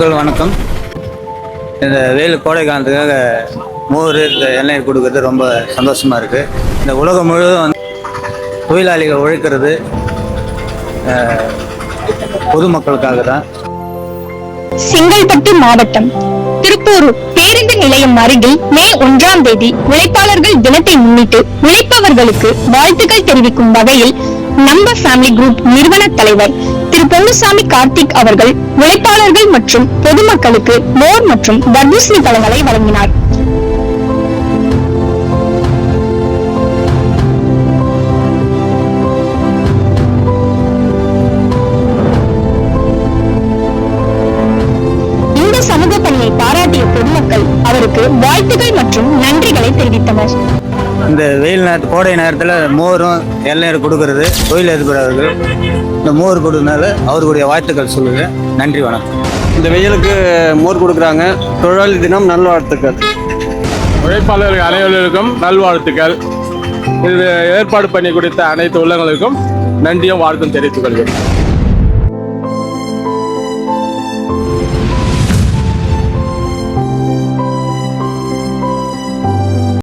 வணக்கம். இந்த வெயில் கோடை காலத்துக்காக மோர் இந்த எண்ணெய் கொடுக்கறது ரொம்ப சந்தோஷமாக இருக்குது. இந்த உலகம் முழுவதும் தொழிலாளிகள் உழைக்கிறது பொதுமக்களுக்காக தான். செங்கல்பட்டு மாவட்டம் திருப்பூர் பேருந்து நிலையம் அருகில் மே 1ஆம் தேதி உழைப்பாளர்கள் தினத்தை முன்னிட்டு உழைப்பவர்களுக்கு வாழ்த்துக்கள் தெரிவிக்கும் வகையில் நம்ம ஃபேமிலி குரூப் நிறுவன தலைவர் திரு பொன்னுசாமி கார்த்திக் அவர்கள் உழைப்பாளர்கள் மற்றும் பொதுமக்களுக்கு மோர் மற்றும் தர்பூசணி பழங்களை வழங்கினார். இந்த சமூக பணியை பாராட்டிய பொதுமக்கள் அவருக்கு வாழ்த்துக்கள் மற்றும் நன்றிகளை தெரிவித்தனர். இந்த வெயில் கோடை நேரத்தில் மோரும் இளநீர் கொடுக்கறது தொழிலதிபர்கள் இந்த மோர் கொடுக்கறதுனால அவர்களுடைய வாழ்த்துக்கள் சொல்லுங்க. நன்றி, வணக்கம். இந்த வெயிலுக்கு மோர் கொடுக்குறாங்க. தொழிலாளி தினம் நல்வாழ்த்துக்கள். உழைப்பாளர்கள் அனைவருக்கும் நல்வாழ்த்துக்கள். இது ஏற்பாடு பண்ணி கொடுத்த அனைத்து உள்ளங்களுக்கும் நன்றியும் வாழ்த்தும் தெரிவித்துக் கொள்கிறேன்.